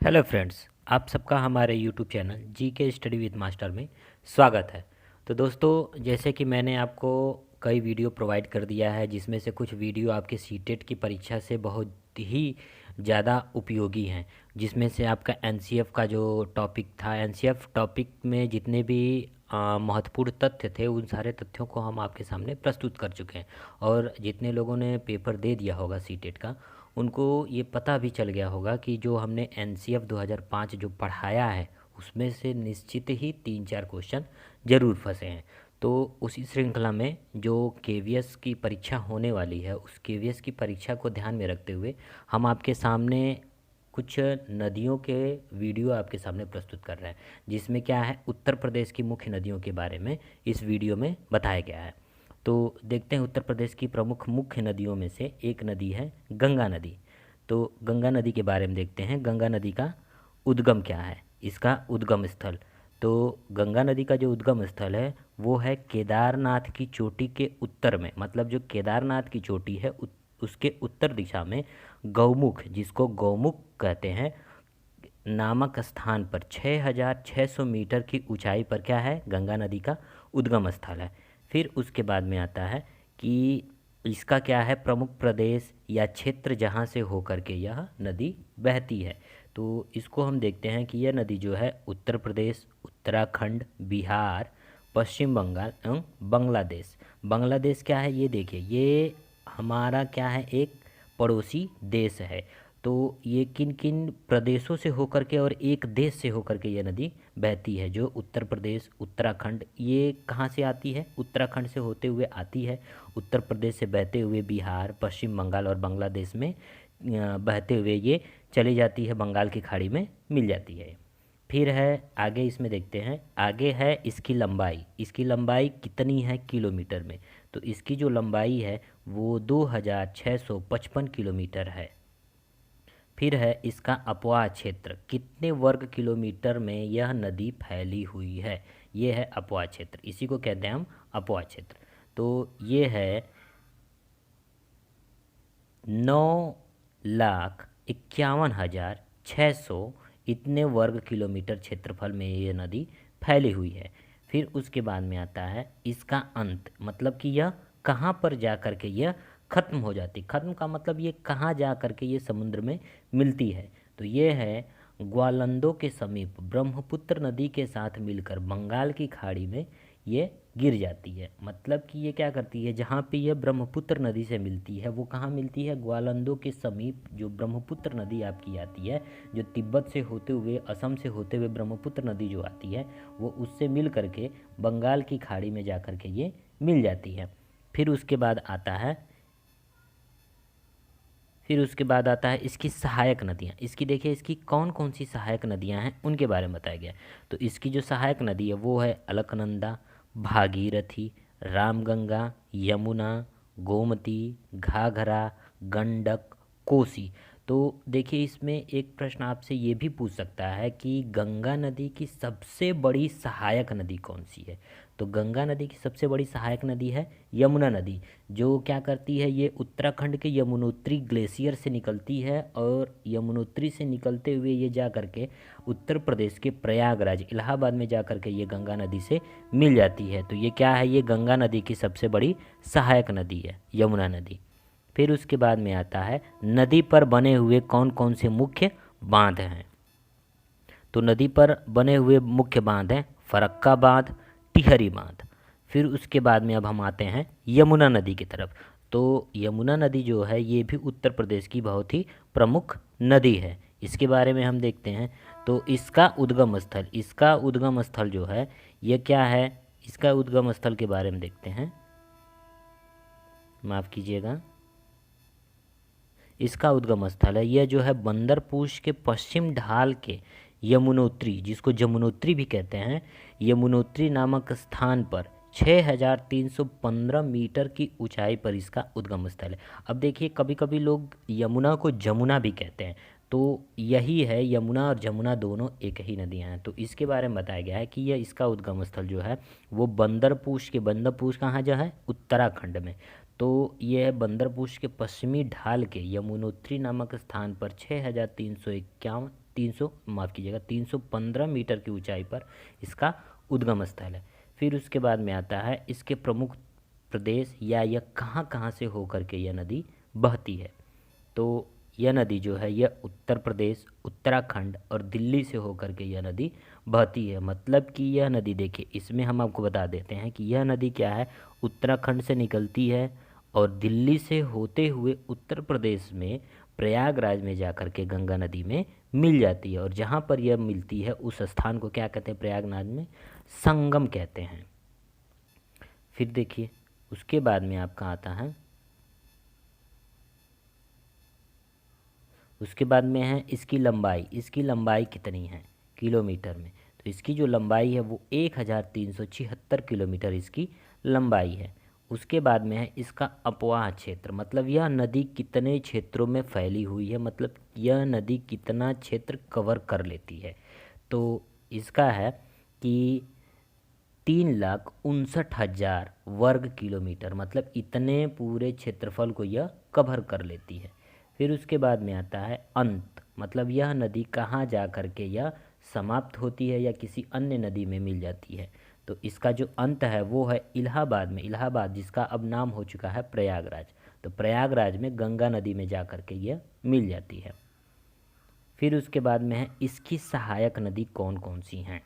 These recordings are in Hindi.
हेलो फ्रेंड्स, आप सबका हमारे यूट्यूब चैनल जी के स्टडी विद मास्टर में स्वागत है। तो दोस्तों, जैसे कि मैंने आपको कई वीडियो प्रोवाइड कर दिया है, जिसमें से कुछ वीडियो आपके सीटेट की परीक्षा से बहुत ही ज़्यादा उपयोगी हैं। जिसमें से आपका एनसीएफ का जो टॉपिक था, एनसीएफ टॉपिक में जितने भी महत्वपूर्ण तथ्य थे, उन सारे तथ्यों को हम आपके सामने प्रस्तुत कर चुके हैं। और जितने लोगों ने पेपर दे दिया होगा सीटेट का, उनको ये पता भी चल गया होगा कि जो हमने एनसीएफ 2005 जो पढ़ाया है, उसमें से निश्चित ही 3-4 क्वेश्चन ज़रूर फंसे हैं। तो उसी श्रृंखला में जो केवीएस की परीक्षा होने वाली है, उस केवीएस की परीक्षा को ध्यान में रखते हुए हम आपके सामने कुछ नदियों के वीडियो आपके सामने प्रस्तुत कर रहे हैं, जिसमें क्या है, उत्तर प्रदेश की मुख्य नदियों के बारे में इस वीडियो में बताया गया है। तो देखते हैं, उत्तर प्रदेश की प्रमुख मुख्य नदियों में से एक नदी है गंगा नदी। तो गंगा नदी के बारे में देखते हैं, गंगा नदी का उद्गम क्या है, इसका उद्गम स्थल। तो गंगा नदी का जो उद्गम स्थल है वो है केदारनाथ की चोटी के उत्तर में, मतलब जो केदारनाथ की चोटी है उसके उत्तर दिशा में गौमुख, जिसको गौमुख कहते हैं, नामक स्थान पर 6600 मीटर की ऊंचाई पर क्या है, गंगा नदी का उद्गम स्थल है। फिर उसके बाद में आता है कि इसका क्या है, प्रमुख प्रदेश या क्षेत्र जहाँ से होकर के यह नदी बहती है। तो इसको हम देखते हैं कि यह नदी जो है उत्तर प्रदेश, उत्तराखंड, बिहार, पश्चिम बंगाल एवं बांग्लादेश। बांग्लादेश क्या है, ये देखिए, ये हमारा क्या है, एक पड़ोसी देश है। तो ये किन किन प्रदेशों से होकर के और एक देश से होकर के ये नदी बहती है, जो उत्तर प्रदेश, उत्तराखंड, ये कहाँ से आती है, उत्तराखंड से होते हुए आती है, उत्तर प्रदेश से बहते हुए बिहार, पश्चिम बंगाल और बांग्लादेश में बहते हुए ये चली जाती है, बंगाल की खाड़ी में मिल जाती है। फिर है आगे, इसमें देखते हैं, आगे है इसकी लंबाई। इसकी लंबाई कितनी है किलोमीटर में, तो इसकी जो लंबाई है वो 2655 किलोमीटर है। फिर है इसका अपवाह क्षेत्र, कितने वर्ग किलोमीटर में यह नदी फैली हुई है, ये है अपवाह क्षेत्र, इसी को कहते हैं हम अपवाह क्षेत्र। तो ये है 9,51,600 इतने वर्ग किलोमीटर क्षेत्रफल में ये नदी फैली हुई है। फिर उसके बाद में आता है इसका अंत, मतलब कि यह कहाँ पर जा कर के यह ख़त्म हो जाती, ख़त्म का मतलब ये कहाँ जा कर के ये समुद्र में मिलती है। तो ये है ग्वालंदों के समीप ब्रह्मपुत्र नदी के साथ मिलकर बंगाल की खाड़ी में ये गिर जाती है। मतलब कि ये क्या करती है, जहाँ पे ये ब्रह्मपुत्र नदी से मिलती है वो कहाँ मिलती है, ग्वालंदों के समीप। जो ब्रह्मपुत्र नदी आपकी आती है, जो तिब्बत से होते हुए, असम से होते हुए ब्रह्मपुत्र नदी जो आती है, वो उससे मिल करके बंगाल की खाड़ी में जा कर के ये मिल जाती है। फिर उसके बाद आता है इसकी सहायक नदियाँ। इसकी देखिए, इसकी कौन कौन सी सहायक नदियाँ हैं उनके बारे में बताया गया है। तो इसकी जो सहायक नदी है वो है अलकनंदा, भागीरथी, रामगंगा, यमुना, गोमती, घाघरा, गंडक, कोसी। तो देखिए, इसमें एक प्रश्न आपसे ये भी पूछ सकता है कि गंगा नदी की सबसे बड़ी सहायक नदी कौन सी है। तो गंगा नदी की सबसे बड़ी सहायक नदी है यमुना नदी, जो क्या करती है, ये उत्तराखंड के यमुनोत्री ग्लेशियर से निकलती है, और यमुनोत्री से निकलते हुए ये जा करके उत्तर प्रदेश के प्रयागराज, इलाहाबाद में जा करके ये गंगा नदी से मिल जाती है। तो ये क्या है, ये गंगा नदी की सबसे बड़ी सहायक नदी है, यमुना नदी। फिर उसके बाद में आता है नदी पर बने हुए कौन कौन से मुख्य बांध हैं। तो नदी पर बने हुए मुख्य बांध हैं फरक्का बांध, टिहरी बांध। फिर उसके बाद में अब हम आते हैं यमुना नदी की तरफ। तो यमुना नदी जो है ये भी उत्तर प्रदेश की बहुत ही प्रमुख नदी है, इसके बारे में हम देखते हैं। तो इसका उद्गम स्थल जो है ये क्या है, इसका उद्गम स्थल के बारे में देखते हैं, माफ़ कीजिएगा, इसका उद्गम स्थल है यह जो है बंदरपूछ के पश्चिम ढाल के यमुनोत्री, जिसको जमुनोत्री भी कहते हैं, यमुनोत्री नामक स्थान पर 6315 मीटर की ऊंचाई पर इसका उद्गम स्थल है। अब देखिए, कभी कभी लोग यमुना को जमुना भी कहते हैं, तो यही है, यमुना और जमुना दोनों एक ही नदियां हैं। तो इसके बारे में बताया गया है कि यह इसका उद्गम स्थल जो है वो बंदरपूछ कहाँ जो है, उत्तराखंड में। तो यह है बंदरपूछ के पश्चिमी ढाल के यमुनोत्री नामक स्थान पर 6315 माफ़ कीजिएगा 315 मीटर की ऊंचाई पर इसका उद्गम स्थल है। फिर उसके बाद में आता है इसके प्रमुख प्रदेश या यह कहाँ कहाँ से होकर के यह नदी बहती है। तो यह नदी जो है यह उत्तर प्रदेश, उत्तराखंड और दिल्ली से होकर के यह नदी बहती है। मतलब कि यह नदी देखिए, इसमें हम आपको बता देते हैं कि यह नदी क्या है, उत्तराखंड से निकलती है और दिल्ली से होते हुए उत्तर प्रदेश में प्रयागराज में जाकर के गंगा नदी में मिल जाती है। और जहाँ पर यह मिलती है उस स्थान को क्या कहते हैं, प्रयागराज में संगम कहते हैं। फिर देखिए उसके बाद में आपका आता है, उसके बाद में है इसकी लंबाई। इसकी लंबाई कितनी है किलोमीटर में, तो इसकी जो लंबाई है वो 1376 किलोमीटर इसकी लंबाई है। उसके बाद में है इसका अपवाह क्षेत्र, मतलब यह नदी कितने क्षेत्रों में फैली हुई है, मतलब यह नदी कितना क्षेत्र कवर कर लेती है। तो इसका है कि 3,59,000 वर्ग किलोमीटर, मतलब इतने पूरे क्षेत्रफल को यह कवर कर लेती है। फिर उसके बाद में आता है अंत, मतलब यह नदी कहाँ जा कर के यह समाप्त होती है या किसी अन्य नदी में मिल जाती है। तो इसका जो अंत है वो है इलाहाबाद में, इलाहाबाद जिसका अब नाम हो चुका है प्रयागराज। तो प्रयागराज में गंगा नदी में जा कर के यह मिल जाती है। फिर उसके बाद में है इसकी सहायक नदी कौन कौन सी हैं।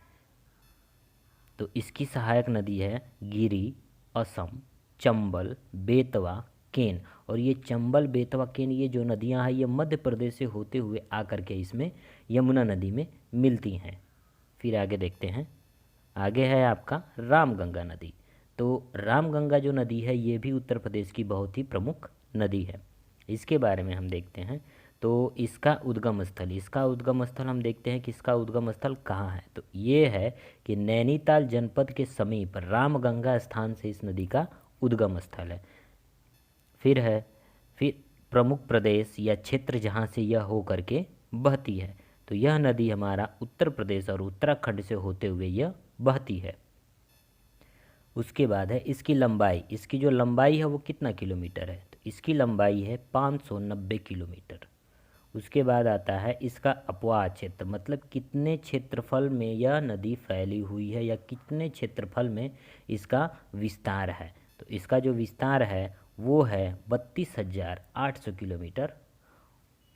तो इसकी सहायक नदी है गिरी, असम, चंबल, बेतवा, केन। और ये चंबल, बेतवा, केन ये जो नदियां हैं ये मध्य प्रदेश से होते हुए आकर के इसमें यमुना नदी में मिलती हैं। फिर आगे देखते हैं, आगे है आपका रामगंगा नदी। तो रामगंगा जो नदी है ये भी उत्तर प्रदेश की बहुत ही प्रमुख नदी है। इसके बारे में हम देखते हैं। तो इसका उद्गम स्थल, इसका उद्गम स्थल हम देखते हैं कि इसका उद्गम स्थल कहाँ है। तो ये है कि नैनीताल जनपद के समीप रामगंगा स्थान से इस नदी का उद्गम स्थल है। फिर प्रमुख प्रदेश या क्षेत्र जहाँ से यह हो करके बहती है। तो यह नदी हमारा उत्तर प्रदेश और उत्तराखंड से होते हुए यह बहती है। उसके बाद है इसकी लंबाई। इसकी जो लंबाई है वो कितना किलोमीटर है, तो इसकी लंबाई है 590 किलोमीटर। उसके बाद आता है इसका अपवाह क्षेत्र, मतलब कितने क्षेत्रफल में यह नदी फैली हुई है या कितने क्षेत्रफल में इसका विस्तार है। तो इसका जो विस्तार है वो है 32,800 किलोमीटर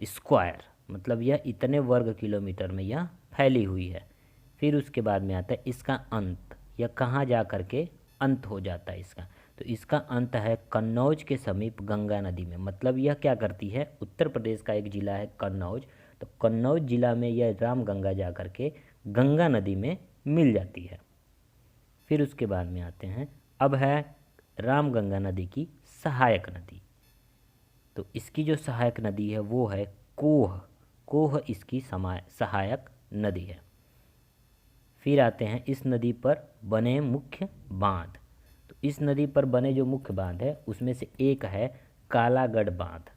स्क्वायर, मतलब यह इतने वर्ग किलोमीटर में यह फैली हुई है। फिर उसके बाद में आता है इसका अंत, यह कहाँ जा कर के अंत हो जाता है इसका। तो इसका अंत है कन्नौज के समीप गंगा नदी में, मतलब यह क्या करती है, उत्तर प्रदेश का एक ज़िला है कन्नौज, तो कन्नौज ज़िला में यह रामगंगा जा कर के गंगा नदी में मिल जाती है। फिर उसके बाद में आते हैं, अब है रामगंगा नदी की सहायक नदी। तो इसकी जो सहायक नदी है वो है कोह, कोह इसकी सहायक नदी है। फिर आते हैं इस नदी पर बने मुख्य बांध। तो इस नदी पर बने जो मुख्य बांध है उसमें से एक है कालागढ़ बांध।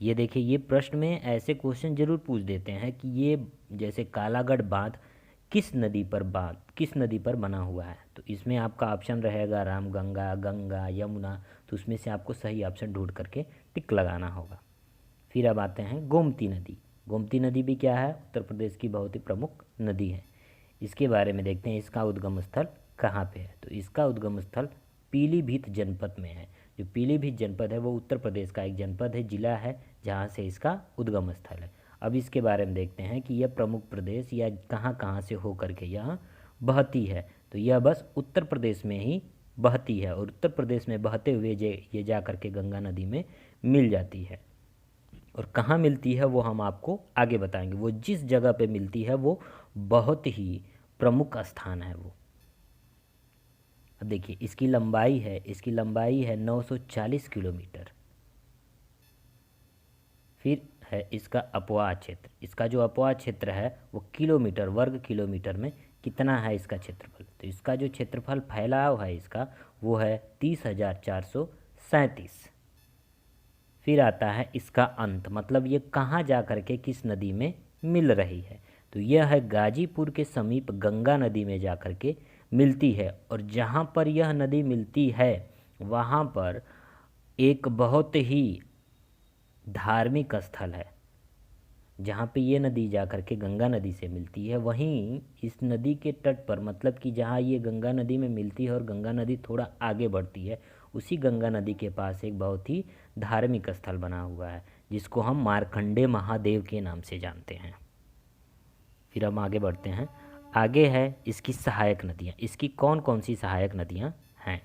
ये देखिए, ये प्रश्न में ऐसे क्वेश्चन जरूर पूछ देते हैं कि ये जैसे कालागढ़ बांध किस नदी पर बना हुआ है। तो इसमें आपका ऑप्शन रहेगा रामगंगा, गंगा, यमुना। तो उसमें से आपको सही ऑप्शन ढूंढ करके टिक लगाना होगा। फिर अब आते हैं गोमती नदी। गोमती नदी भी क्या है, उत्तर प्रदेश की बहुत ही प्रमुख नदी है। इसके बारे में देखते हैं, इसका उद्गम स्थल कहाँ पे है। तो इसका उद्गम स्थल पीलीभीत जनपद में है। जो पीलीभीत जनपद है वो उत्तर प्रदेश का एक जनपद है, जिला है, जहाँ से इसका उद्गम स्थल है। अब इसके बारे में देखते हैं कि यह प्रमुख प्रदेश या कहाँ कहाँ से हो करके यह बहती है। तो यह बस उत्तर प्रदेश में ही बहती है और उत्तर प्रदेश में बहते हुए ये जा करके गंगा नदी में मिल जाती है। और कहाँ मिलती है वो हम आपको आगे बताएंगे। वो जिस जगह पे मिलती है वो बहुत ही प्रमुख स्थान है वो। अब देखिए इसकी लंबाई है 940 किलोमीटर। फिर है इसका अपवाह क्षेत्र। इसका जो अपवाह क्षेत्र है वो किलोमीटर, वर्ग किलोमीटर में कितना है इसका क्षेत्रफल। तो इसका जो क्षेत्रफल फैलाव है इसका वो है 30,437। फिर आता है इसका अंत, मतलब ये कहाँ जा कर के किस नदी में मिल रही है। तो यह है गाजीपुर के समीप गंगा नदी में जा कर के मिलती है। और जहाँ पर यह नदी मिलती है वहाँ पर एक बहुत ही धार्मिक स्थल है। जहाँ पे ये नदी जा कर के गंगा नदी से मिलती है, वहीं इस नदी के तट पर, मतलब कि जहाँ ये गंगा नदी में मिलती है और गंगा नदी थोड़ा आगे बढ़ती है, उसी गंगा नदी के पास एक बहुत ही धार्मिक स्थल बना हुआ है जिसको हम मार्कंडे महादेव के नाम से जानते हैं। फिर हम आगे बढ़ते हैं। आगे है इसकी सहायक नदियाँ। इसकी कौन कौन सी सहायक नदियाँ हैं?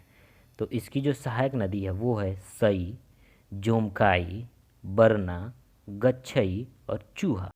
तो इसकी जो सहायक नदी है वो है सई, जोमकाई, बरना, गच्छई और चूहा।